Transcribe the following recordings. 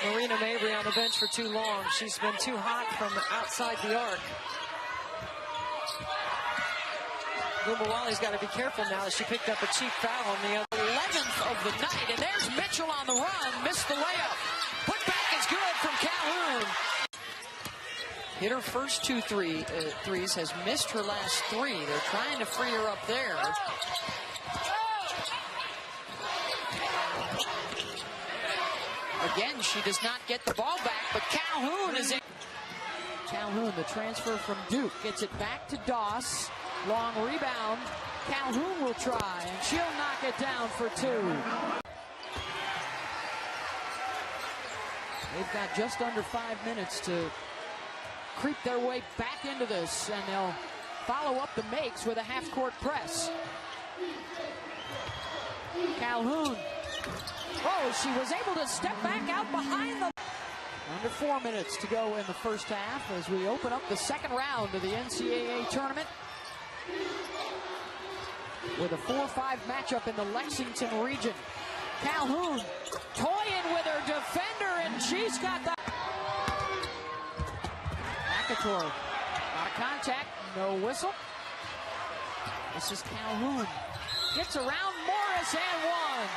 Marina Mabry on the bench for too long. She's been too hot from outside the arc. Lumawali's got to be careful now that she picked up a cheap foul on the 11th of the night, and there's Mitchell on the run, missed the layup. Put back is good from Calhoun. Hit her first two threes, has missed her last three. They're trying to free her up there. Again, she does not get the ball back, but Calhoun is in. Calhoun, the transfer from Duke, gets it back to Doss. Long rebound. Calhoun will try, and she'll knock it down for two. They've got just under 5 minutes to creep their way back into this, and they'll follow up the makes with a half-court press. Calhoun. Oh, she was able to step back out behind the... Under 4 minutes to go in the first half as we open up the second round of the NCAA tournament with a 4-5 matchup in the Lexington region. Calhoun toying with her defender, and she's got the... McAtoy, out of contact, no whistle. This is Calhoun. Gets around Morris and one.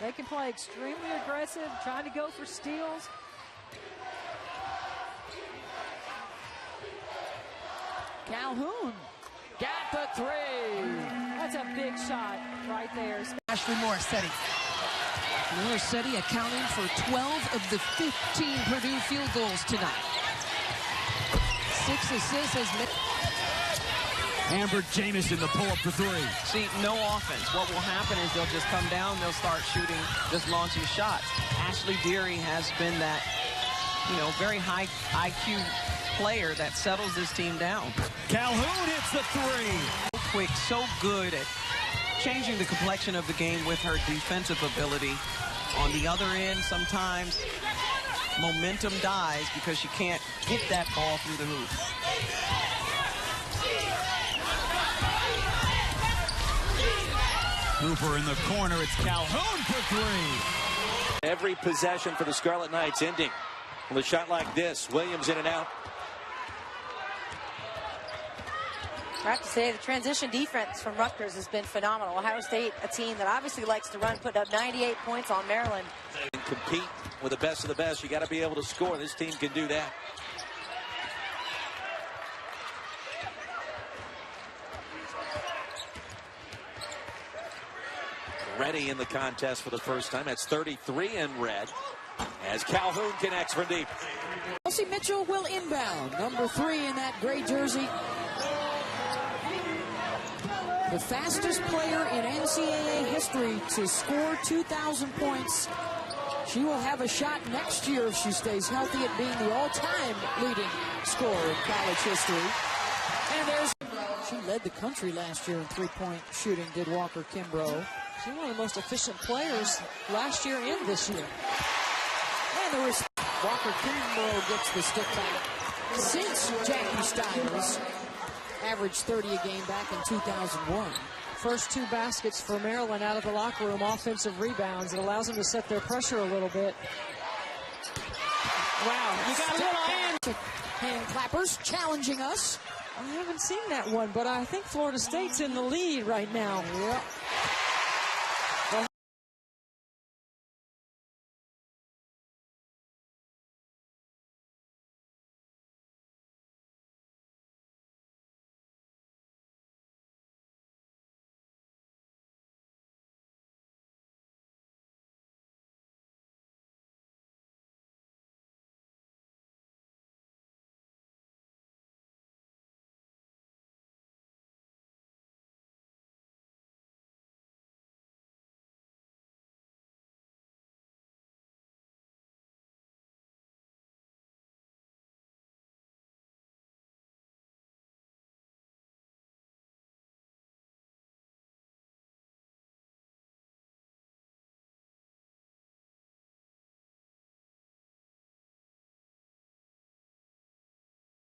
They can play extremely aggressive, trying to go for steals. Calhoun got the three. That's a big shot right there. Ashley Morissetti. Morissetti accounting for 12 of the 15 Purdue field goals tonight. 6 assists has made. Amber Jamison, the pull-up for three. See, no offense. What will happen is they'll just come down, they'll start shooting, just launching shots. Ashley Deary has been that, very high IQ player that settles this team down. Calhoun hits the three. So quick, so good at changing the complexion of the game with her defensive ability. On the other end, sometimes momentum dies because she can't get that ball through the hoop. Hooper in the corner. It's Calhoun for three. Every possession for the Scarlet Knights ending with a shot like this. Williams in and out. I have to say, the transition defense from Rutgers has been phenomenal. Ohio State, a team that obviously likes to run, put up 98 points on Maryland. And compete with the best of the best. You got to be able to score. This team can do that. Ready in the contest for the first time. That's 33 in red as Calhoun connects from deep. Chelsea Mitchell will inbound. Number 3 in that gray jersey. The fastest player in NCAA history to score 2,000 points. She will have a shot next year if she stays healthy at being the all-time leading scorer in college history. And she led the country last year in three-point shooting, did Walker Kimbrough. She's one of the most efficient players last year and this year. And the Walker Kimbrough gets the stick back. Since Jackie Stiles averaged 30 a game back in 2001. First 2 baskets for Maryland out of the locker room, offensive rebounds. It allows them to set their pressure a little bit. Wow, you got a little hand clappers challenging us. I haven't seen that one, but I think Florida State's in the lead right now. Yep.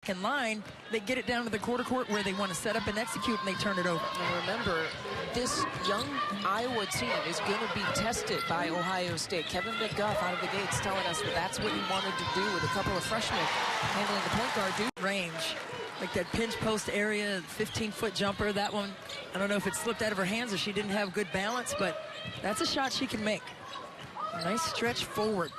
in line, they get it down to the quarter court where they want to set up and execute, and they turn it over. And remember, this young Iowa team is going to be tested by Ohio State. Kevin McGuff out of the gates telling us that that's what he wanted to do with a couple of freshmen handling the point guard duty. Range, like that pinch post area, 15-foot jumper, that one, I don't know if it slipped out of her hands or she didn't have good balance, but that's a shot she can make. A nice stretch forward.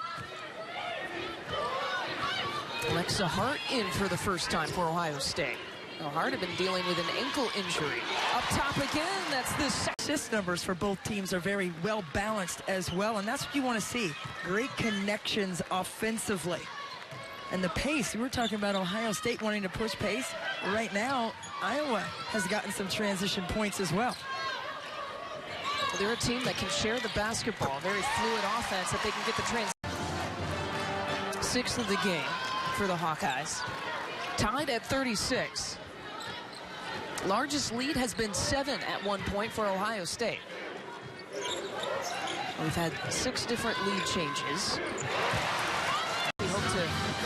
Alexa Hart in for the first time for Ohio State. Now Hart had been dealing with an ankle injury. Up top again, that's the assist numbers for both teams are very well balanced as well, and that's what you want to see. Great connections offensively. And the pace, we were talking about Ohio State wanting to push pace. Right now, Iowa has gotten some transition points as well. They're a team that can share the basketball. Very fluid offense that they can get the transition. Sixth of the game for the Hawkeyes. Tied at 36. Largest lead has been 7 at one point for Ohio State. We've had 6 different lead changes. We hope to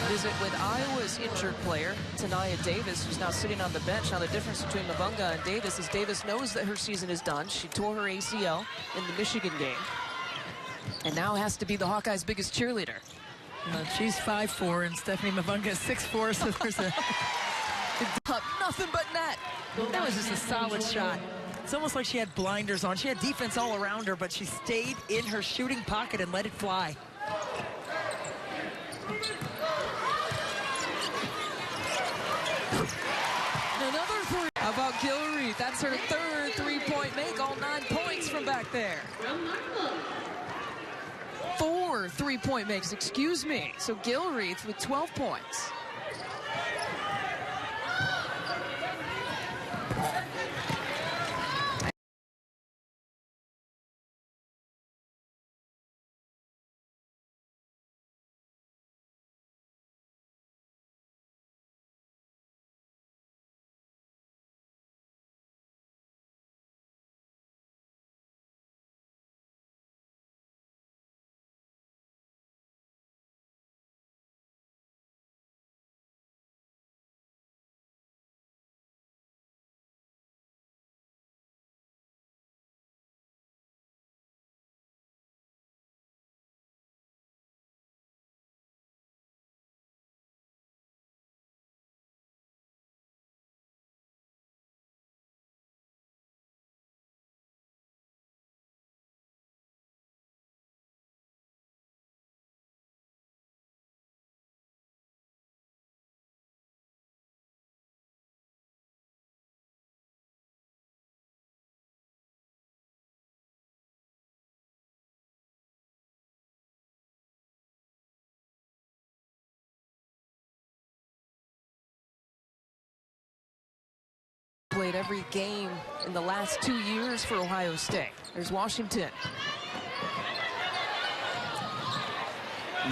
visit with Iowa's injured player, Tanaya Davis, who's now sitting on the bench. Now the difference between Mavunga and Davis is Davis knows that her season is done. She tore her ACL in the Michigan game. And now has to be the Hawkeyes' biggest cheerleader. She's 5'4", and Stephanie Mavunga is 6'4", so there's a... Nothing but net. That was just a solid shot. It's almost like she had blinders on. She had defense all around her, but she stayed in her shooting pocket and let it fly. Another three. How about Gilreath? That's her third three-point make, all 9 points from back there. 4 three-point makes, excuse me. So Gilreath with 12 points. Played every game in the last 2 years for Ohio State. There's Washington.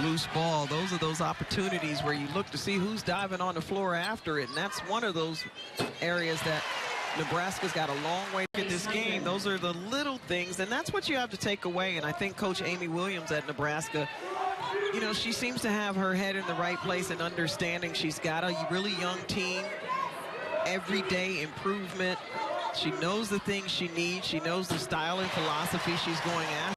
Loose ball, those are those opportunities where you look to see who's diving on the floor after it, and that's one of those areas that Nebraska's got a long way to get this game. Those are the little things, and that's what you have to take away. And I think Coach Amy Williams at Nebraska, you know, she seems to have her head in the right place and understanding she's got a really young team. Everyday improvement. She knows the things she needs. She knows the style and philosophy she's going after.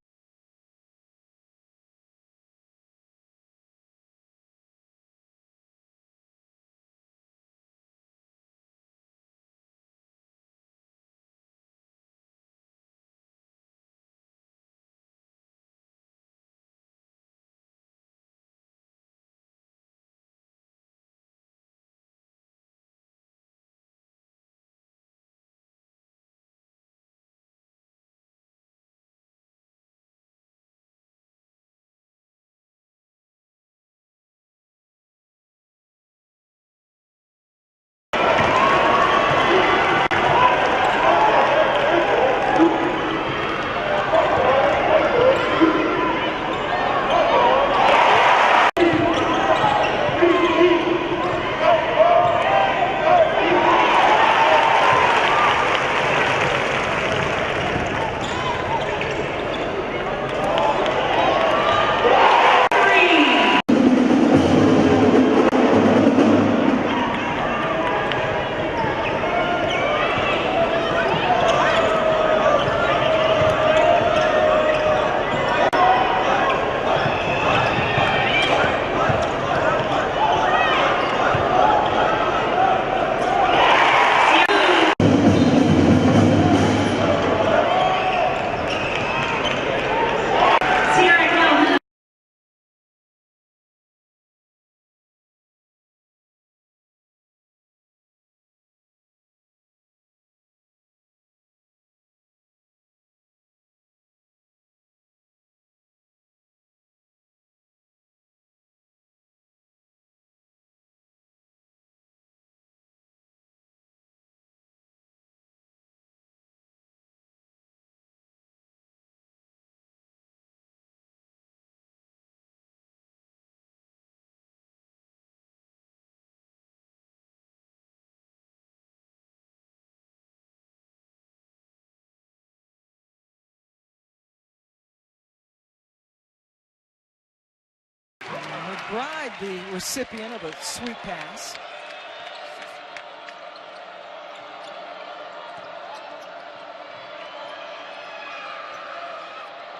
McBride, the recipient of a sweet pass.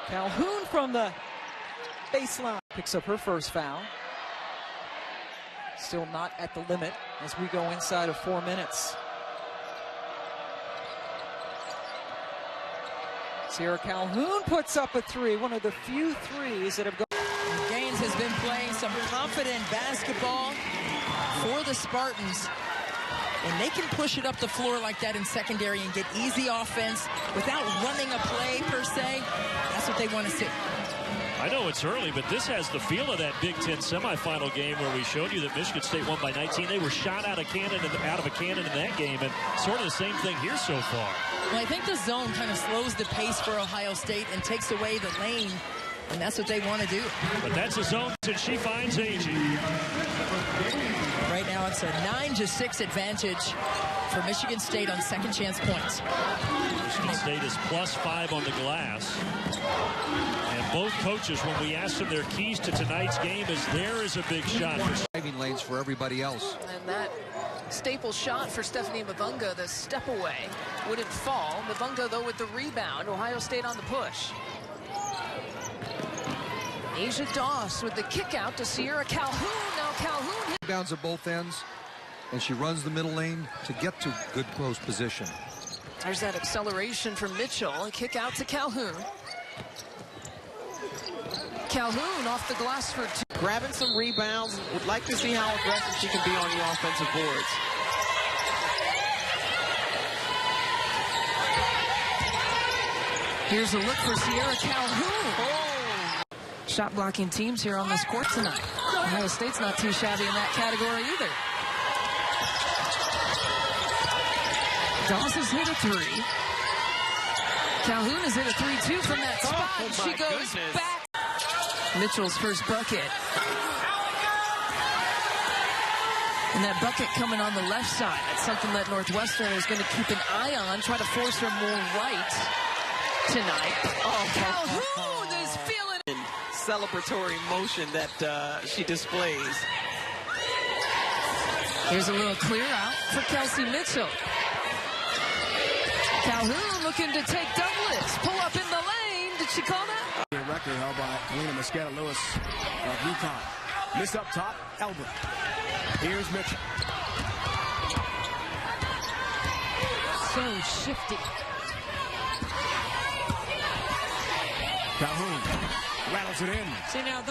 Calhoun from the baseline picks up her first foul. Still not at the limit as we go inside of 4 minutes. Sierra Calhoun puts up a three, one of the few threes that have gone. Gaines has been playing some confident basketball for the Spartans. And they can push it up the floor like that in secondary and get easy offense without running a play per se. That's what they want to see. I know it's early, but this has the feel of that Big Ten semifinal game where we showed you that Michigan State won by 19. They were shot out of a cannon in that game, and sort of the same thing here so far. Well, I think the zone kind of slows the pace for Ohio State and takes away the lane, and that's what they want to do. But that's a zone that she finds Agee. Right now, it's a 9-6 advantage for Michigan State on second chance points. Michigan State is +5 on the glass. And both coaches, when we asked them their keys to tonight's game, is there is a big shot. Driving lanes for everybody else. And that staple shot for Stephanie Mavunga, the step away, wouldn't fall. Mavunga, though, with the rebound. Ohio State on the push. Asia Doss with the kick out to Sierra Calhoun. Now Calhoun hit. Rebounds at both ends, and she runs the middle lane to get to good close position. There's that acceleration from Mitchell. A kick out to Calhoun. Calhoun off the glass for two. Grabbing some rebounds. Would like to see how aggressive she can be on the offensive boards. Here's a look for Sierra Calhoun. Oh. Shot blocking teams here on this court tonight. Ohio State's not too shabby in that category either. Doss has hit a three. Calhoun has hit a 3-2 from that spot. She goes back. Mitchell's first bucket. And that bucket coming on the left side. That's something that Northwestern is going to keep an eye on. Try to force her more right tonight. Oh, Calhoun is feeling it. Celebratory motion that she displays. Here's a little clear out for Kelsey Mitchell. Calhoun looking to take Douglas. Pull up in the lane. Did she call that? Record held by Lena Mosqueda-Lewis of UConn. Miss up top, Elbert. Here's Mitchell. So shifty. Calhoun rattles it in. See now.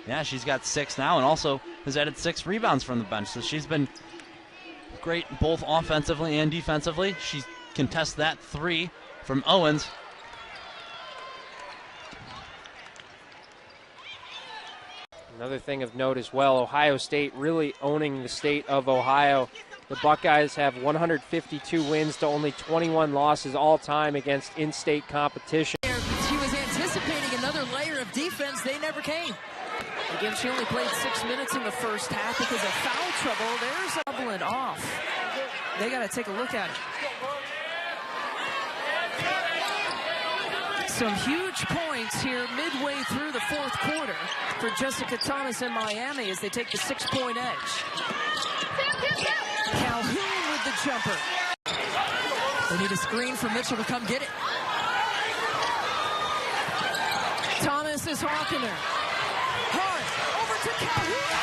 Yeah, she's got 6 now and also has added 6 rebounds from the bench. So she's been great both offensively and defensively. She contests that 3 from Owens. Another thing of note as well, Ohio State really owning the state of Ohio. The Buckeyes have 152 wins to only 21 losses all time against in-state competition. She was anticipating another layer of defense. They never came. Again, she only played 6 minutes in the first half because of foul trouble. There's a doubling off. They got to take a look at it. Some huge points here midway through the fourth quarter for Jessica Thomas and Miami as they take the 6-point edge. Calhoun with the jumper. They need a screen for Mitchell to come get it. Thomas is hawking her. Hart over to Calhoun.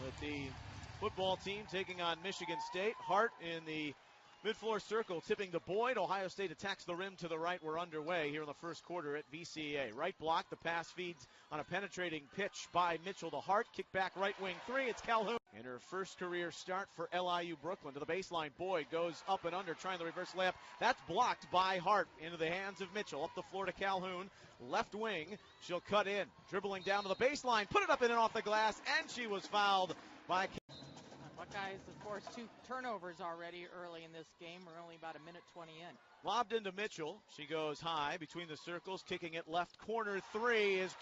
With the football team taking on Michigan State. Hart in the Mid-floor circle tipping to Boyd. Ohio State attacks the rim to the right. We're underway here in the first quarter at VCA. Right block. The pass feeds on a penetrating pitch by Mitchell to Hart. Kick back right wing three. It's Calhoun. In her first career start for LIU Brooklyn. To the baseline. Boyd goes up and under trying the reverse layup. That's blocked by Hart into the hands of Mitchell. Up the floor to Calhoun. Left wing. She'll cut in. Dribbling down to the baseline. Put it up in and off the glass. And she was fouled by Buckeyes, of course, 2 turnovers already early in this game. We're only about a minute 20 in. Lobbed into Mitchell. She goes high between the circles, kicking it left corner. Three is...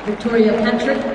Victoria Patrick.